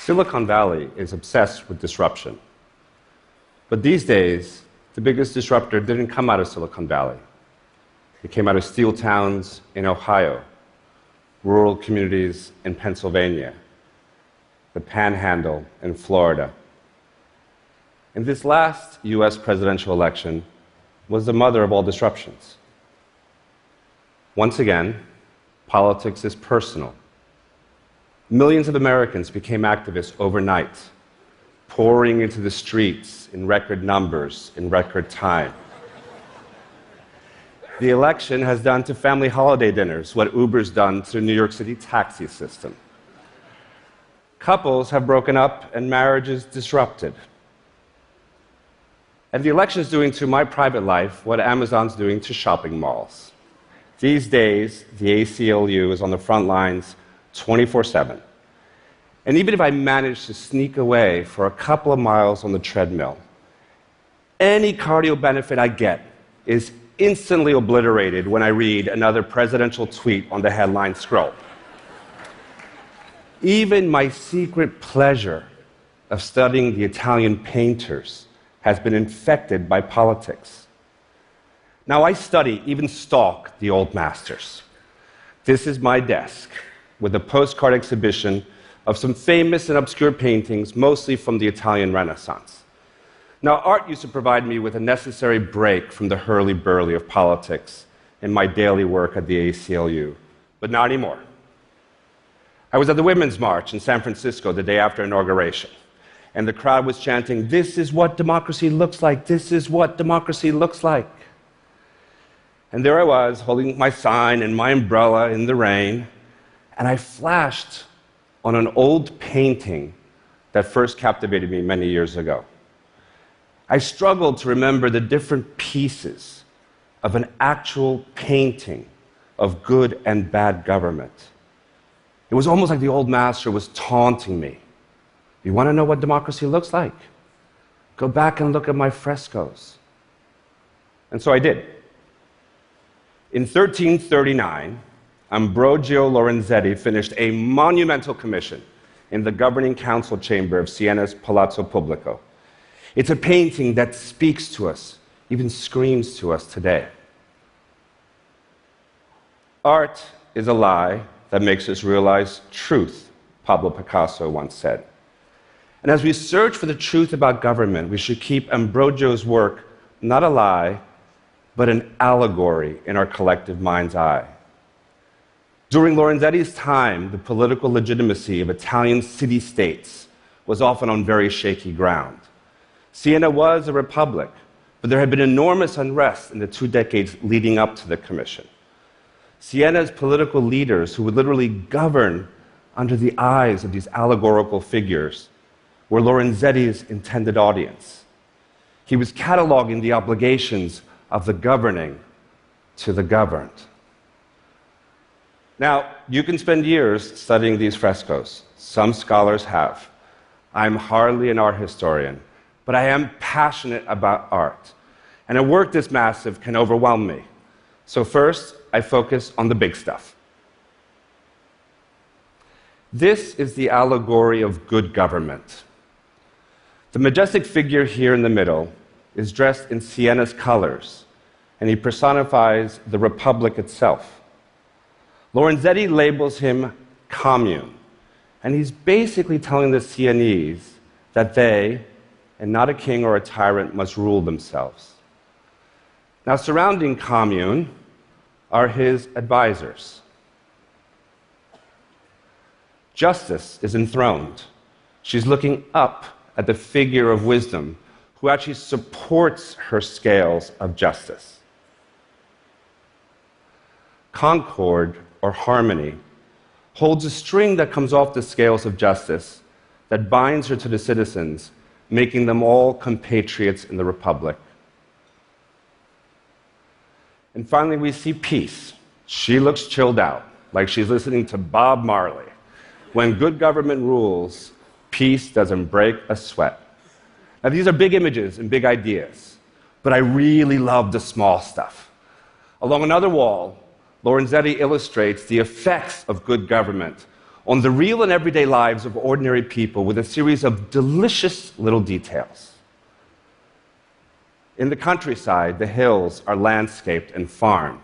Silicon Valley is obsessed with disruption. But these days, the biggest disruptor didn't come out of Silicon Valley. It came out of steel towns in Ohio, rural communities in Pennsylvania, the Panhandle in Florida. And this last US presidential election was the mother of all disruptions. Once again, politics is personal. Millions of Americans became activists overnight, pouring into the streets in record numbers, in record time. The election has done to family holiday dinners what Uber's done to the New York City taxi system. Couples have broken up and marriages disrupted. And the election is doing to my private life what Amazon's doing to shopping malls. These days, the ACLU is on the front lines 24/7. And even if I manage to sneak away for a couple of miles on the treadmill, any cardio benefit I get is instantly obliterated when I read another presidential tweet on the headline scroll. Even my secret pleasure of studying the Italian painters has been infected by politics. Now I study, even stalk, the old masters. This is my desk, with a postcard exhibition of some famous and obscure paintings, mostly from the Italian Renaissance. Now, art used to provide me with a necessary break from the hurly-burly of politics in my daily work at the ACLU, but not anymore. I was at the Women's March in San Francisco the day after inauguration, and the crowd was chanting, "This is what democracy looks like, this is what democracy looks like." And there I was, holding my sign and my umbrella in the rain, and I flashed on an old painting that first captivated me many years ago. I struggled to remember the different pieces of an actual painting of good and bad government. It was almost like the old master was taunting me. You want to know what democracy looks like? Go back and look at my frescoes. And so I did. In 1339, Ambrogio Lorenzetti finished a monumental commission in the governing council chamber of Siena's Palazzo Pubblico. It's a painting that speaks to us, even screams to us today. Art is a lie that makes us realize truth, Pablo Picasso once said. And as we search for the truth about government, we should keep Ambrogio's work not a lie, but an allegory in our collective mind's eye. During Lorenzetti's time, the political legitimacy of Italian city-states was often on very shaky ground. Siena was a republic, but there had been enormous unrest in the 2 decades leading up to the commission. Siena's political leaders, who would literally govern under the eyes of these allegorical figures, were Lorenzetti's intended audience. He was cataloging the obligations of the governing to the governed. Now, you can spend years studying these frescoes. Some scholars have. I'm hardly an art historian, but I am passionate about art. And a work this massive can overwhelm me. So first, I focus on the big stuff. This is the allegory of good government. The majestic figure here in the middle is dressed in Siena's colors, and he personifies the republic itself. Lorenzetti labels him commune, and he's basically telling the Sienese that they, and not a king or a tyrant, must rule themselves. Now, surrounding commune are his advisors. Justice is enthroned. She's looking up at the figure of wisdom, who actually supports her scales of justice. Concord, or harmony, holds a string that comes off the scales of justice that binds her to the citizens, making them all compatriots in the Republic. And finally, we see peace. She looks chilled out, like she's listening to Bob Marley. When good government rules, peace doesn't break a sweat. Now, these are big images and big ideas, but I really love the small stuff. Along another wall, Lorenzetti illustrates the effects of good government on the real and everyday lives of ordinary people with a series of delicious little details. In the countryside, the hills are landscaped and farmed.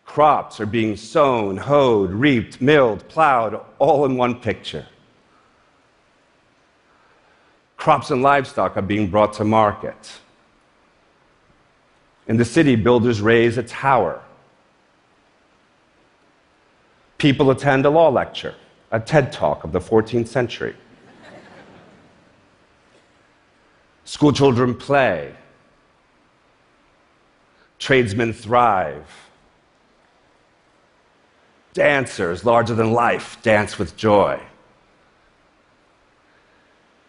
Crops are being sown, hoed, reaped, milled, plowed, all in one picture. Crops and livestock are being brought to market. In the city, builders raise a tower. People attend a law lecture, a TED Talk of the 14th century. School children play. Tradesmen thrive. Dancers, larger than life, dance with joy.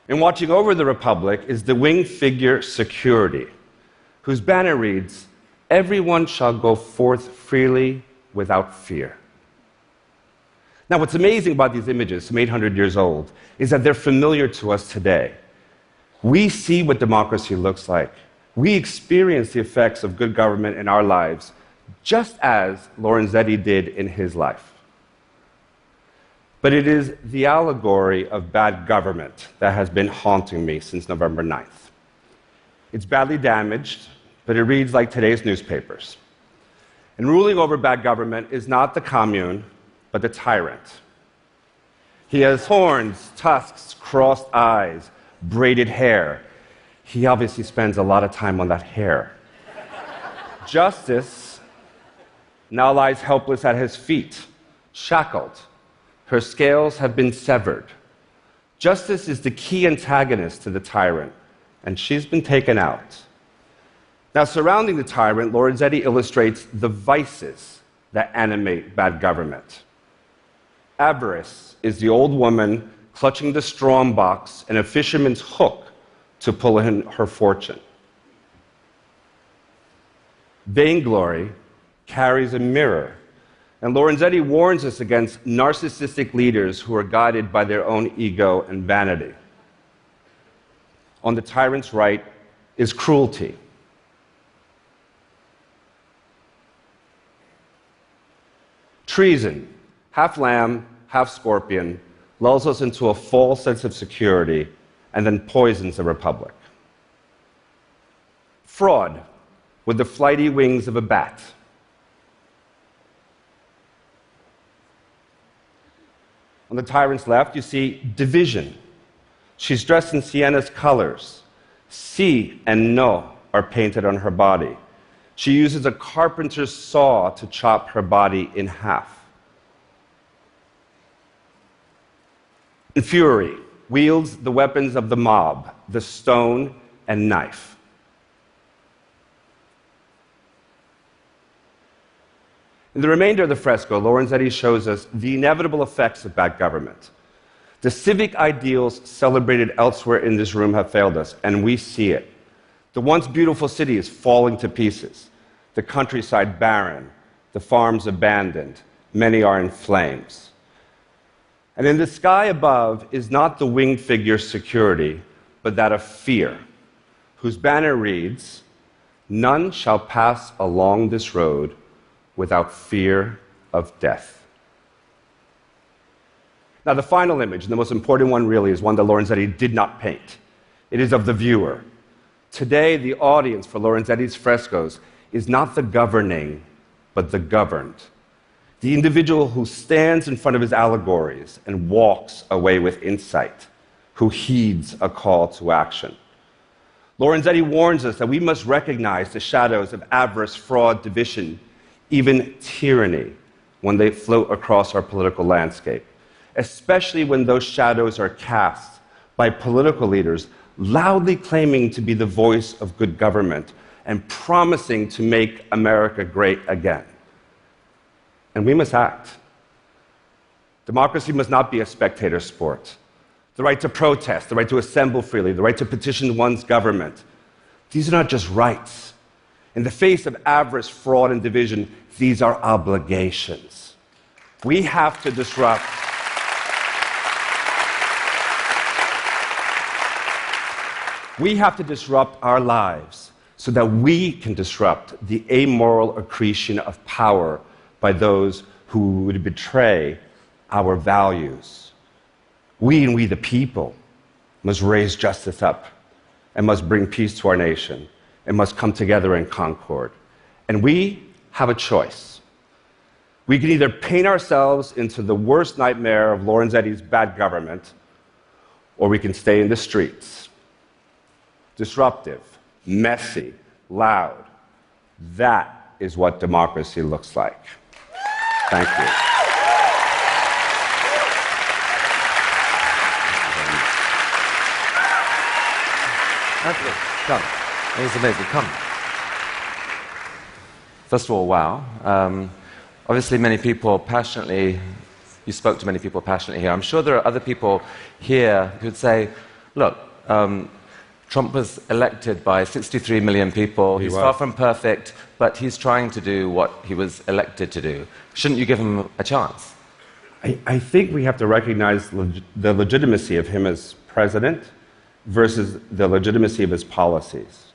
And watching over the Republic is the winged figure Security, whose banner reads, "Everyone shall go forth freely without fear." Now, what's amazing about these images, some 800 years old, is that they're familiar to us today. We see what democracy looks like. We experience the effects of good government in our lives, just as Lorenzetti did in his life. But it is the allegory of bad government that has been haunting me since November 9th. It's badly damaged, but it reads like today's newspapers. And ruling over bad government is not the commune, but the tyrant. He has horns, tusks, crossed eyes, braided hair. He obviously spends a lot of time on that hair. Justice now lies helpless at his feet, shackled. Her scales have been severed. Justice is the key antagonist to the tyrant, and she's been taken out. Now, surrounding the tyrant, Lorenzetti illustrates the vices that animate bad government. Avarice is the old woman clutching the strong box and a fisherman's hook to pull in her fortune. Vainglory carries a mirror, and Lorenzetti warns us against narcissistic leaders who are guided by their own ego and vanity. On the tyrant's right is cruelty. Treason, half lamb, half scorpion, lulls us into a false sense of security and then poisons the Republic. Fraud, with the flighty wings of a bat. On the tyrant's left, you see division. She's dressed in Siena's colors. Si and no are painted on her body. She uses a carpenter's saw to chop her body in half. And fury wields the weapons of the mob, the stone and knife. In the remainder of the fresco, Lorenzetti shows us the inevitable effects of bad government. The civic ideals celebrated elsewhere in this room have failed us, and we see it. The once beautiful city is falling to pieces, the countryside barren, the farms abandoned, many are in flames. And in the sky above is not the winged figure Security, but that of fear, whose banner reads, "None shall pass along this road without fear of death." Now, the final image, and the most important one really, is one that Lorenzetti did not paint. It is of the viewer. Today, the audience for Lorenzetti's frescoes is not the governing, but the governed. The individual who stands in front of his allegories and walks away with insight, who heeds a call to action. Lorenzetti warns us that we must recognize the shadows of avarice, fraud, division, even tyranny, when they float across our political landscape, especially when those shadows are cast by political leaders loudly claiming to be the voice of good government and promising to make America great again. And we must act. Democracy must not be a spectator sport. The right to protest, the right to assemble freely, the right to petition one's government, these are not just rights. In the face of avarice, fraud, and division, these are obligations. We have to disrupt. We have to disrupt our lives so that we can disrupt the amoral accretion of power by those who would betray our values. We and we the people must raise justice up and must bring peace to our nation and must come together in concord. And we have a choice. We can either paint ourselves into the worst nightmare of Lorenzetti's bad government, or we can stay in the streets. Disruptive, messy, loud. That is what democracy looks like. Thank you. Come. It was amazing. Come. First of all, wow. Obviously, many people passionately, you spoke to many people passionately here. I'm sure there are other people here who'd say, look, Trump was elected by 63 million people. He's far from perfect, but he's trying to do what he was elected to do. Shouldn't you give him a chance? I think we have to recognize the legitimacy of him as president versus the legitimacy of his policies.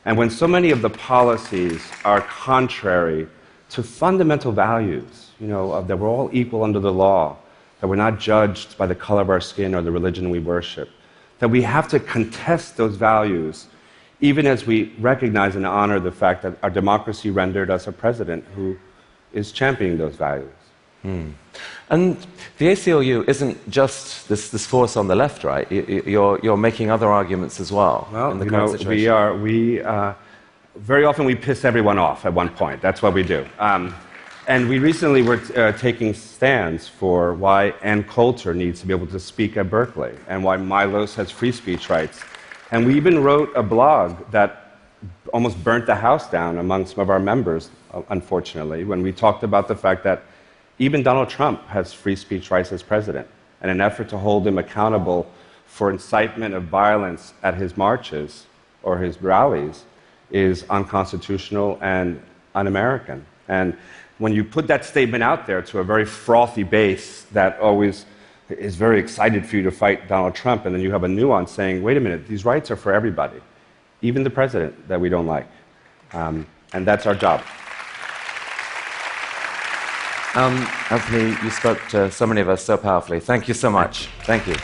And when so many of the policies are contrary to fundamental values, that we're all equal under the law, that we're not judged by the color of our skin or the religion we worship, that we have to contest those values, even as we recognize and honor the fact that our democracy rendered us a president who is championing those values. And the ACLU isn't just this force on the left, right? You're making other arguments as well. Well, in the current situation. Very often we piss everyone off at one point. That's what we do. And we recently were taking stands for why Ann Coulter needs to be able to speak at Berkeley and why Milos has free speech rights. And we even wrote a blog that almost burnt the house down among some of our members, unfortunately, when we talked about the fact that even Donald Trump has free speech rights as president. And an effort to hold him accountable for incitement of violence at his marches or his rallies is unconstitutional and un-American. And when you put that statement out there to a very frothy base that always is very excited for you to fight Donald Trump, and then you have a nuance saying, wait a minute, these rights are for everybody, even the president that we don't like. And that's our job. Anthony, you spoke to so many of us so powerfully. Thank you so much. Thank you.